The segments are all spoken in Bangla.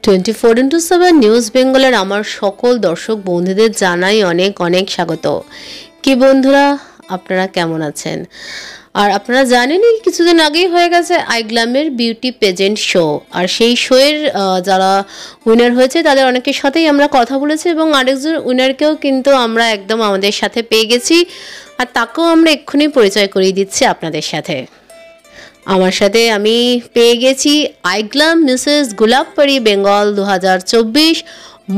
24x7 নিউজ বেঙ্গলের আমার সকল দর্শক বন্ধুদের জানাই অনেক অনেক স্বাগত। কি বন্ধুরা, আপনারা কেমন আছেন? আর আপনারা জানেনই কিছুদিন আগেই হয়ে গেছে আইগ্ল্যামের বিউটি পেজেন্ট শো, আর সেই শোয়ের যারা উইনার হয়েছে তাদের অনেকের সাথেই আমরা কথা বলেছি এবং আরেকজন উইনারকেও কিন্তু আমরা একদম আমাদের সাথে পেয়ে গেছি, আর তাকেও আমরা এক্ষুনি পরিচয় করিয়ে দিচ্ছি আপনাদের সাথে। আমার সাথে আমি পেয়ে গেছি আইগ্ল্যাম মিসেস গোলাপপাড়ি বেঙ্গল 2024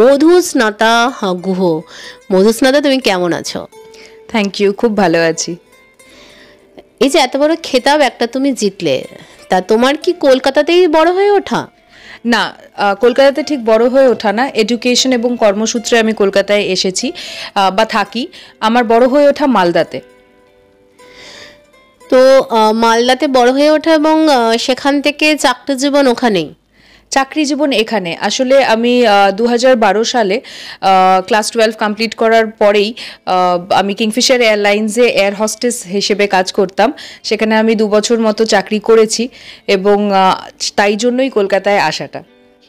মধুস্নাতা গুহ। মধুস্নাতা, তুমি কেমন আছো? থ্যাংক ইউ, খুব ভালো আছি। এই যে এত বড় খেতাব একটা তুমি জিতলে, তা তোমার কি কলকাতাতেই বড় হয়ে ওঠা? না, কলকাতাতে ঠিক বড় হয়ে ওঠা না, এডুকেশন এবং কর্মসূত্রে আমি কলকাতায় এসেছি বা থাকি। আমার বড় হয়ে ওঠা মালদাতে। তো মালদাতে বড় হয়ে ওঠা এবং সেখান থেকে চাকরি জীবন ওখানেই? চাকরি জীবন এখানে। আসলে আমি 2012 সালে ক্লাস 12 কমপ্লিট করার পরেই আমি কিংফিশার এয়ারলাইন্সে এয়ার হোস্টেস হিসেবে কাজ করতাম। সেখানে আমি 2 বছর মতো চাকরি করেছি এবং তাই জন্যই কলকাতায় আসাটা।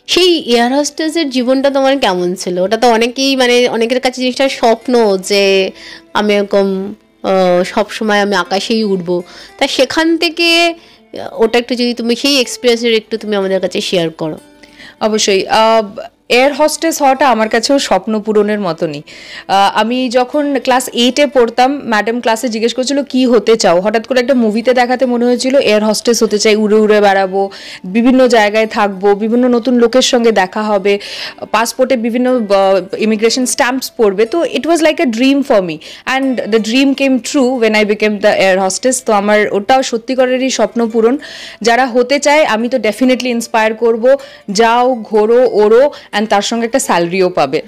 সেই এয়ার হোস্টেসের জীবনটা তোমার কেমন ছিল? ওটা তো অনেকেই অনেকের কাছে জিনিসটা স্বপ্ন যে আমি এরকম সবসময় আমি আকাশেই উঠবো। তা সেখান থেকে ওটা একটু যদি তুমি সেই এক্সপিরিয়েন্সের একটু তুমি আমাদের কাছে শেয়ার করো। অবশ্যই। এয়ার হোস্টেস হওয়াটা আমার কাছেও স্বপ্ন পূরণের মতনই। আমি যখন ক্লাস 8-এ পড়তাম, ম্যাডাম ক্লাসে জিজ্ঞেস করছিল কি হতে চাও। হঠাৎ করে একটা মুভিতে দেখাতে মনে হয়েছিল এয়ার হোস্টেস হতে চাই, উড়ে উড়ে বেড়াবো, বিভিন্ন জায়গায় থাকবো, বিভিন্ন নতুন লোকের সঙ্গে দেখা হবে, পাসপোর্টে বিভিন্ন ইমিগ্রেশন স্ট্যাম্পস পড়বে। তো it was like a dream for me, and the dream came true when I became the air hostess. তো আমার ওটাও সত্যিকারেরই স্বপ্ন পূরণ। যারা হতে চায় আমি তো ডেফিনেটলি ইন্সপায়ার করবো, যাও, ঘোরো, ওড়ো, তার সঙ্গে একটা স্যালারিও পাবে।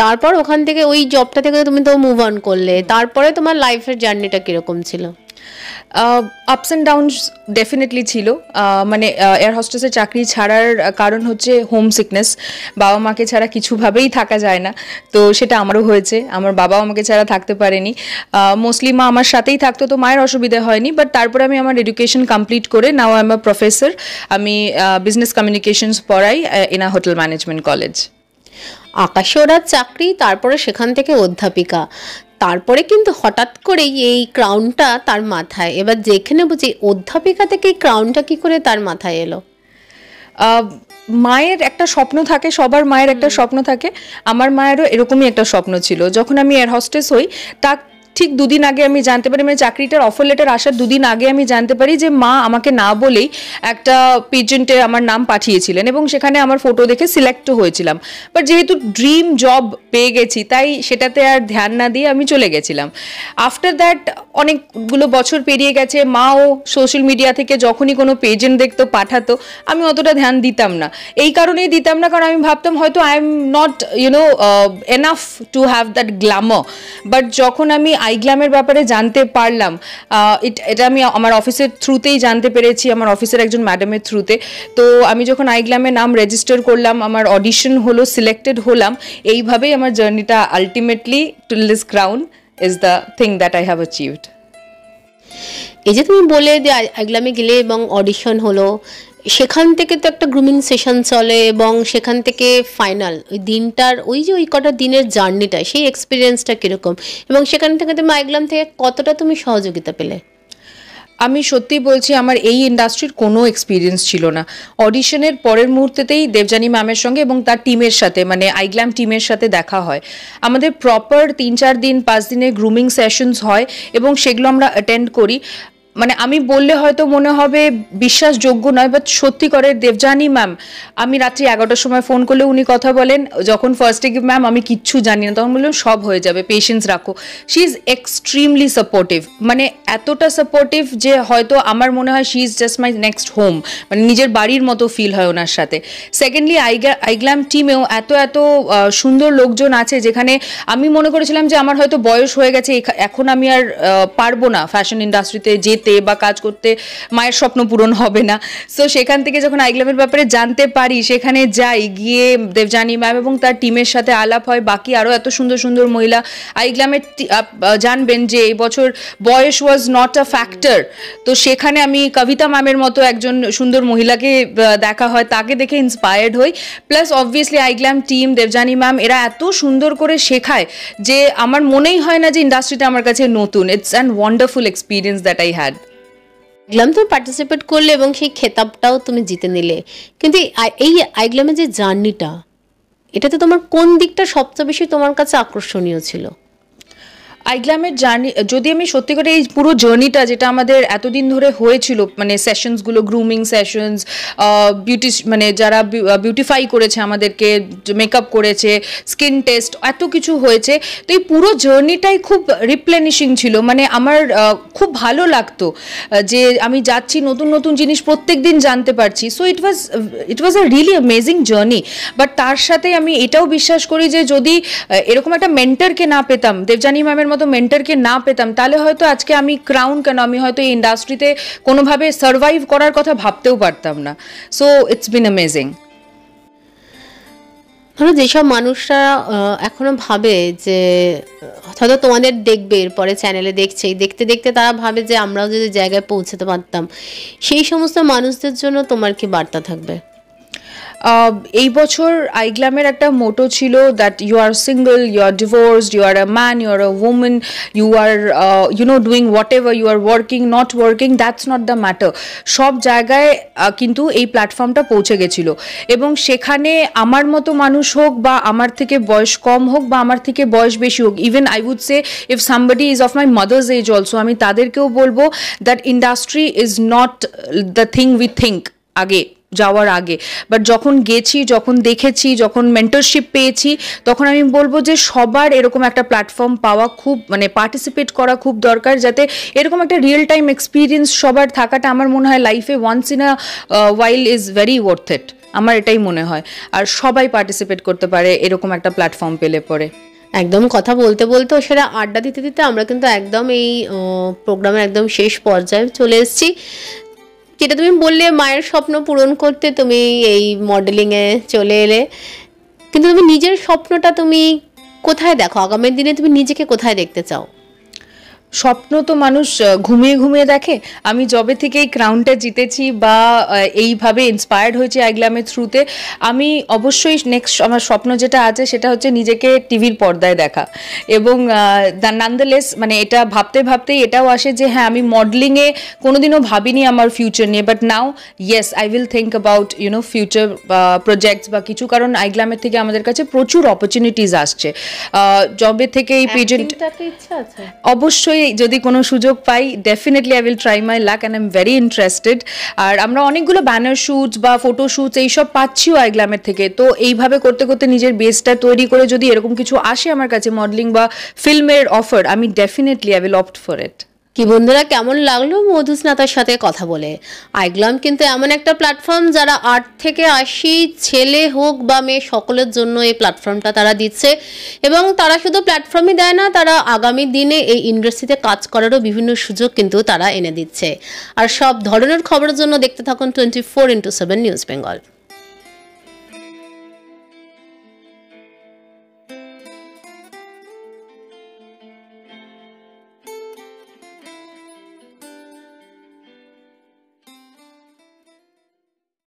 তারপর ওখান থেকে ওই জবটা থেকে তুমি তো মুভ অন করলে, তারপরে তোমার লাইফের জার্নিটা কিরকম ছিল? আপস অ্যান্ড ডাউনস ডেফিনেটলি ছিল। মানে এয়ার হোস্টেসের চাকরি ছাড়ার কারণ হচ্ছে হোম সিকনেস। বাবা মাকে ছাড়া কিছুভাবেই থাকা যায় না, তো সেটা আমারও হয়েছে। আমার বাবাও আমাকে ছাড়া থাকতে পারেনি। মোস্টলি মা আমার সাথেই থাকতো, তো মায়ের অসুবিধা হয়নি। বাট তারপরে আমি আমার এডুকেশন কমপ্লিট করে now I am a professor. আমি বিজনেস কমিউনিকেশনস পড়াই in a hotel management college. আকাশে ওড়ার চাকরি, তারপরে সেখান থেকে অধ্যাপিকা, তারপরে কিন্তু হঠাৎ করেই এই ক্রাউনটা তার মাথায়। এবার যেখানে বুঝি অধ্যাপিকা থেকে এই ক্রাউনটা কি করে তার মাথায় এলো? মায়ের একটা স্বপ্ন থাকে, সবার মায়ের একটা স্বপ্ন থাকে। আমার মায়েরও এরকমই একটা স্বপ্ন ছিল। যখন আমি এয়ার হোস্টেস হই তার ঠিক 2 দিন আগে আমি জানতে পারি, মানে চাকরিটার অফার লেটার আসার 2 দিন আগে আমি জানতে পারি যে মা আমাকে না বলেই একটা পেজেন্টে আমার নাম পাঠিয়েছিলেন এবং সেখানে আমার ফটো দেখে সিলেক্টও হয়েছিলাম। বাট যেহেতু ড্রিম জব পেয়ে গেছি তাই সেটাতে আর ধ্যান না দিয়ে আমি চলে গেছিলাম। আফটার দ্যাট অনেকগুলো বছর পেরিয়ে গেছে, মাও সোশ্যাল মিডিয়া থেকে যখনই কোনো পেজেন্ট দেখতো পাঠাতো, আমি অতটা ধ্যান দিতাম না। এই কারণেই দিতাম না কারণ আমি ভাবতাম হয়তো I am not enough to have that Glamour. But যখন আমি আইগ্ল্যামের ব্যাপারে জানতে পারলাম, এটা আমি আমার অফিসের থ্রুতেই জানতে পেরেছি, আমার অফিসের একজন ম্যাডামের থ্রুতে। তো আমি যখন আইগ্ল্যামের নাম রেজিস্টার করলাম, আমার অডিশন হলো, সিলেক্টেড হলাম, এইভাবেই আমার জার্নিটা ultimately till this crown is the thing that I have achieved. এই যে তুমি বলে যে আইগ্ল্যামে গেলে এবং অডিশন হলো, সেখান থেকে তো একটা গ্রুমিং সেশন চলে এবং সেখান থেকে ফাইনাল ওই দিনটার ওই কটা দিনের জার্নিটা, সেই এক্সপিরিয়েন্সটা কীরকম এবং সেখান থেকে তুমি আইগ্ল্যাম থেকে কতটা তুমি সহযোগিতা পেলে? আমি সত্যি বলছি, আমার এই ইন্ডাস্ট্রির কোনো এক্সপিরিয়েন্স ছিল না। অডিশনের পরের মুহূর্তেতেই দেবযানী ম্যামের সঙ্গে এবং তার টিমের সাথে, মানে আইগ্ল্যাম টিমের সাথে দেখা হয়। আমাদের প্রপার 3-4 দিন 5 দিনের গ্রুমিং সেশনস হয় এবং সেগুলো আমরা অ্যাটেন্ড করি। মানে আমি বললে হয়তো মনে হবে বিশ্বাসযোগ্য নয়, বাট সত্যি করে দেবযানী ম্যাম, আমি রাত্রি 11টার সময় ফোন করলে উনি কথা বলেন, যখন ফার্স্টে কি ম্যাম আমি কিচ্ছু জানি না, তখন বললাম সব হয়ে যাবে, পেশেন্স রাখো। শি ইজ এক্সট্রিমলি সাপোর্টিভ, মানে এতটা সাপোর্টিভ যে হয়তো আমার মনে হয় she is just my next home, মানে নিজের বাড়ির মতো ফিল হয় ওনার সাথে। সেকেন্ডলি আইগ্ল্যাম টিমেও এত সুন্দর লোকজন আছে, যেখানে আমি মনে করেছিলাম যে আমার হয়তো বয়স হয়ে গেছে, এখন আমি আর পারবো না ফ্যাশন ইন্ডাস্ট্রিতে যেতে পেতে বা কাজ করতে মায়ের স্বপ্ন পূরণ হবে না। সো সেখান থেকে যখন আইগ্ল্যামের ব্যাপারে জানতে পারি, সেখানে যাই, গিয়ে দেবযানী ম্যাম এবং তার টিমের সাথে আলাপ হয়, বাকি আরও এত সুন্দর সুন্দর মহিলা। আইগ্ল্যামের জানবেন যে এই বছর বয়স ওয়াজ নট আ ফ্যাক্টর, তো সেখানে আমি কবিতা ম্যামের মতো একজন সুন্দর মহিলাকে দেখা হয়, তাকে দেখে ইন্সপায়ার্ড হই। Plus obviously iGlam team, Debjani ma'am, এরা এত সুন্দর করে শেখায় যে আমার মনেই হয় না যে ইন্ডাস্ট্রিটা আমার কাছে নতুন। It's an wonderful experience that I had. আইগ্ল্যাম তুমি পার্টিসিপেট করলে এবং সেই খেতাবটাও তুমি জিতে নিলে, কিন্তু এই আইগ্ল্যামের যে জার্নিটা, এটাতে তোমার কোন দিকটা সবচেয়ে বেশি তোমার কাছে আকর্ষণীয় ছিল? আইগ্ল্যামের জার্নি, যদি আমি সত্যি করে এই পুরো জার্নিটা যেটা আমাদের এতদিন ধরে হয়েছিল, মানে সেশনসগুলো, গ্রুমিং সেশনস, বিউটি, মানে যারা বিউটিফাই করেছে আমাদেরকে, মেকআপ করেছে, স্কিন টেস্ট, এত কিছু হয়েছে, তো এই পুরো জার্নিটাই খুব রিপ্লেনিশিং ছিল। মানে আমার খুব ভালো লাগতো যে আমি যাচ্ছি, নতুন নতুন জিনিস প্রত্যেক দিন জানতে পারছি। So it was a really amazing journey. But তার সাথে আমি এটাও বিশ্বাস করি যে যদি এরকম একটা মেন্টরকে না পেতাম, দেবযানী ম্যামের মতো মেন্টরকে না পেতাম, তাহলে হয়তো আজকে আমি ক্রাউন কেন, আমি হয়তো এই ইন্ডাস্ট্রিতে কোনোভাবে সার্ভাইভ করার কথা ভাবতেও পারতাম না। So it's been amazing. ধরো যেসব মানুষরা এখনো ভাবে যে হয়তো তোমাদের দেখবে, এরপরে চ্যানেলে দেখছে, দেখতে দেখতে তারা ভাবে যে আমরাও যদি জায়গায় পৌঁছতে পারতাম, সেই সমস্ত মানুষদের জন্য তোমার কি বার্তা থাকবে? এই বছর আইগ্ল্যামের একটা মোটো ছিল that you are single, you are divorced, you are a man, you are a women, you are doing whatever, you are working, not working, that's not the matter. সব জায়গায় কিন্তু এই প্ল্যাটফর্মটা পৌঁছে গেছিলো, এবং সেখানে আমার মতো মানুষ হোক বা আমার থেকে বয়স কম হোক বা আমার থেকে বয়স বেশি হোক, even I would say if somebody is of my mother's age also, আমি তাদেরকেও বলবো that industry is not the thing we think আগে যাওয়ার আগে। বাট যখন গেছি, যখন দেখেছি, যখন মেন্টরশিপ পেয়েছি, তখন আমি বলবো যে সবার এরকম একটা প্ল্যাটফর্ম পাওয়া খুব, মানে পার্টিসিপেট করা খুব দরকার, যাতে এরকম একটা রিয়েল টাইম এক্সপিরিয়েন্স সবার থাকাটা আমার মনে হয় লাইফে once in a while is very worth it, আমার এটাই মনে হয়। আর সবাই পার্টিসিপেট করতে পারে এরকম একটা প্ল্যাটফর্ম পেলে পরে। একদম কথা বলতে বলতে ও সেটা আড্ডা দিতে দিতে আমরা কিন্তু একদম এই প্রোগ্রামের একদম শেষ পর্যায়ে চলে এসেছি। যেটা তুমি বললে মায়ের স্বপ্ন পূরণ করতে তুমি এই মডেলিংয়ে চলে এলে, কিন্তু তুমি নিজের স্বপ্নটা তুমি কোথায় দেখো? আগামী দিনে তুমি নিজেকে কোথায় দেখতে চাও? স্বপ্ন তো মানুষ ঘুমিয়ে ঘুমিয়ে দেখে। আমি যবে থেকে এই ক্রাউনটা জিতেছি বা এইভাবে ইন্সপায়ার্ড হয়েছে আইগ্ল্যামের থ্রুতে, আমি অবশ্যই নেক্সট আমার স্বপ্ন যেটা আছে সেটা হচ্ছে নিজেকে টিভির পর্দায় দেখা। এবং নানদালেস, মানে এটা ভাবতে ভাবতেই এটাও আসে যে হ্যাঁ, আমি মডেলিংয়ে কোনোদিনও ভাবিনি আমার ফিউচার নিয়ে, but now yes I will think about future projects বা কিছু, কারণ আইগ্ল্যামের থেকে আমাদের কাছে প্রচুর অপরচুনিটিস আসছে। যবে থেকে এই পেজেন্ট, অবশ্যই যদি কোনো সুযোগ পাই, definitely I will try my luck and I am very interested. আর আমরা অনেকগুলো ব্যানার শ্যুটস বা ফটো শ্যুটস এইসব পাচ্ছিও আইগ্ল্যামের থেকে। তো এইভাবে করতে করতে নিজের বেসটা তৈরি করে যদি এরকম কিছু আসে আমার কাছে, মডেলিং বা ফিল্মের অফার, আমি definitely I will opt for it. কি বন্ধুরা, কেমন লাগলো মধুস্নাতার সাথে কথা বলে? আইগ্ল্যাম কিন্তু এমন একটা প্ল্যাটফর্ম যারা 8 থেকে 80 ছেলে হোক বা মেয়ে সকলের জন্য এই প্ল্যাটফর্মটা তারা দিচ্ছে, এবং তারা শুধু প্ল্যাটফর্মই দেয় না, তারা আগামী দিনে এই ইন্ডাস্ট্রিতে কাজ করারও বিভিন্ন সুযোগ কিন্তু তারা এনে দিচ্ছে। আর সব ধরনের খবরের জন্য দেখতে থাকুন 24x7 নিউজ বেঙ্গল।